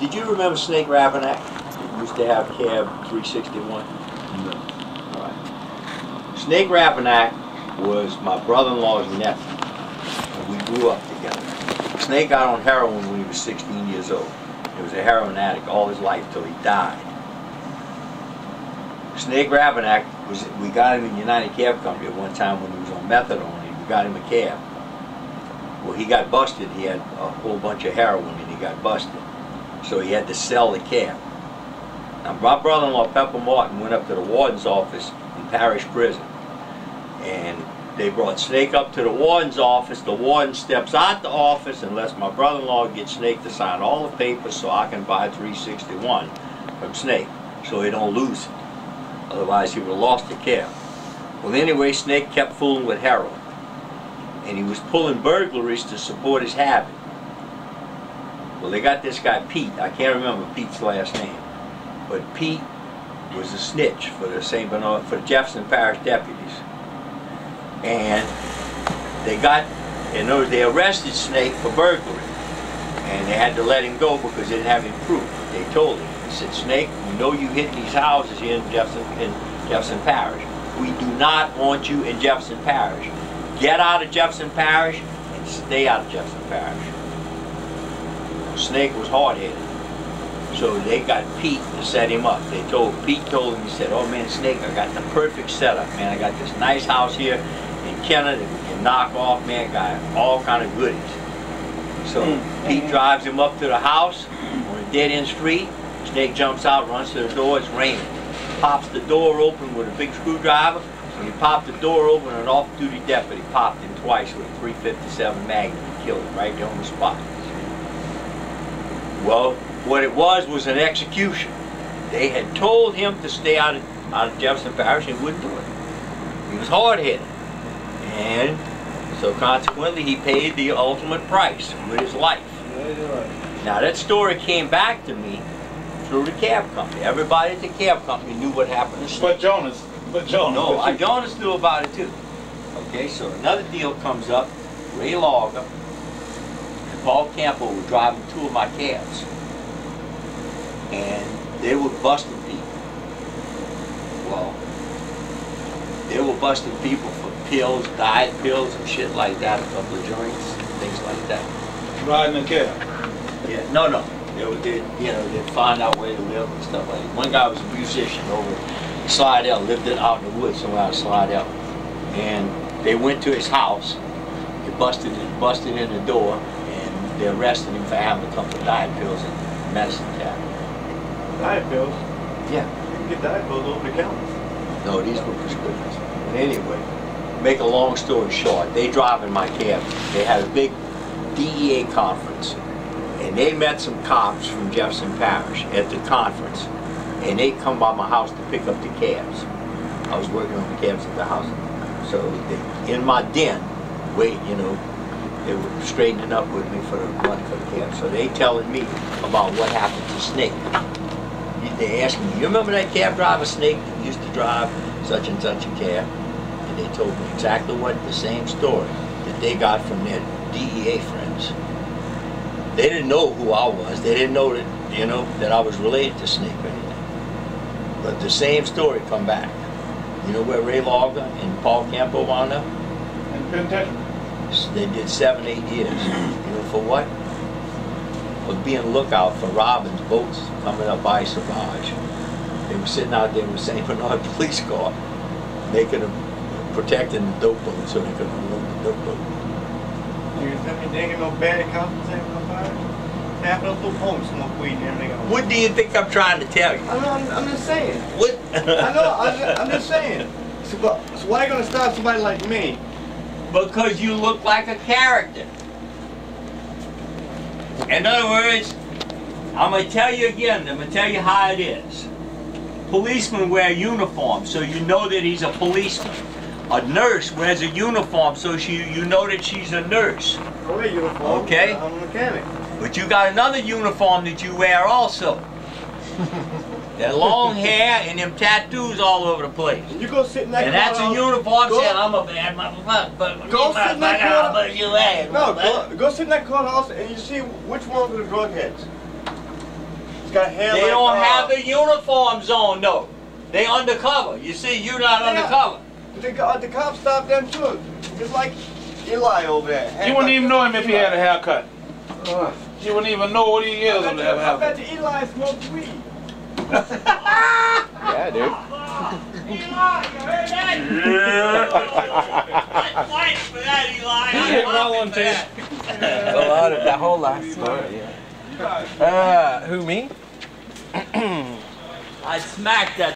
Did you remember Snake Rabinak? Used to have cab 361. No. All right. Snake Rabinak was my brother-in-law's nephew, and we grew up together. Snake got on heroin when he was 16 years old. He was a heroin addict all his life till he died. Snake Rabinak we got him in United Cab Company at one time when he was on methadone. We got him a cab. Well, he got busted. He had a whole bunch of heroin and he got busted. So he had to sell the cab. Now, my brother-in-law, Pepper Martin, went up to the warden's office in Parish Prison. And they brought Snake up to the warden's office. The warden steps out the office and lets my brother-in-law get Snake to sign all the papers so I can buy 361 from Snake so he don't lose it. Otherwise, he would have lost the cab. Well, anyway, Snake kept fooling with heroin. And he was pulling burglaries to support his habit. Well, they got this guy, Pete. I can't remember Pete's last name. But Pete was a snitch for the St. Bernard, for the Jefferson Parish deputies. And they arrested Snake for burglary. And they had to let him go because they didn't have any proof. They told him, they said, Snake, we know you hit these houses here in Jefferson Parish. We do not want you in Jefferson Parish. Get out of Jefferson Parish and stay out of Jefferson Parish. Snake was hard-headed. So they got Pete to set him up. Pete told him, he said, oh man, Snake, I got the perfect setup, man. I got this nice house here in Kenner that we can knock off, man. Got all kind of goodies. So Pete drives him up to the house on a dead-end street. Snake jumps out, runs to the door, it's raining. Pops the door open with a big screwdriver. When he popped the door open, an off-duty deputy popped him twice with a .357 Magnum and killed him right there on the spot. Well, what it was an execution. They had told him to stay out of Jefferson Parish and he wouldn't do it. He was hard-headed. And so consequently, he paid the ultimate price with his life. Now, that story came back to me through the cab company. Everybody at the cab company knew what happened to Snake. But Jonas. No, Jonas knew about it too. Okay, so another deal comes up. Ray Logger and Paul Campo were driving two of my cabs. And they were busting people. Well, they were busting people for pills, diet pills and shit like that, a couple of joints, things like that. Riding a cab? Yeah, no. They'd find out where to live and stuff like that. One guy was a musician over Slidell, lived out in the woods somewhere out of Slidell. And they went to his house, they busted in the door, and they arrested him for having a couple of diet pills and medicine cabinet. Diet pills? Yeah. You can get diet pills over the counter. No, these were prescriptions. But anyway, make a long story short, they drive in my cab. They had a big DEA conference. And they met some cops from Jefferson Parish at the conference. And they come by my house to pick up the cabs. I was working on the cabs at the house. So in my den, they were straightening up with me for the money for the cab. So they telling me about what happened to Snake. They asked me, you remember that cab driver Snake that used to drive such and such a cab? And they told me exactly the same story that they got from their DEA friends. They didn't know who I was. They didn't know that I was related to Snake or anything. But the same story come back. You know where Ray Logger and Paul Campo wound up? In penitentiary. They did 7, 8 years. You know for what? For being lookout for Robin's boats coming up by Savage. They were sitting out there with St. Bernard police car, protecting the dope boat so they could unload the dope boat. You think ain't no bad cops in St. Bernard Parish? Half of those little homes smoke weed and everything else. What do you think I'm trying to tell you? I'm just saying. What? I'm just saying. So why are you going to stop somebody like me? Because you look like a character. In other words, I'm going to tell you again, I'm going to tell you how it is. Policemen wear uniforms, so you know that he's a policeman. A nurse wears a uniform, so you know that she's a nurse. I wear a uniform. Okay? I'm a mechanic. But you got another uniform that you wear also. That long hair and them tattoos all over the place. You go sit in that and that's courthouse, a uniform saying I'm a bad motherfucker. But go sit in that courthouse. No, go sit in that courthouse and you see which ones are the drug heads. got hair They like, don't have the uniforms on though. They undercover. You see, you're not undercover. The cops stopped them too. Just like Eli over there. You wouldn't even know him if he had a haircut. You wouldn't even know what he is if he had a I haircut. bet you Eli smoked weed. Yeah, dude. Eli, you heard that? I'm fighting for that, Eli. I'm fighting for that. A lot of that whole last story, yeah. Who, me? I smacked that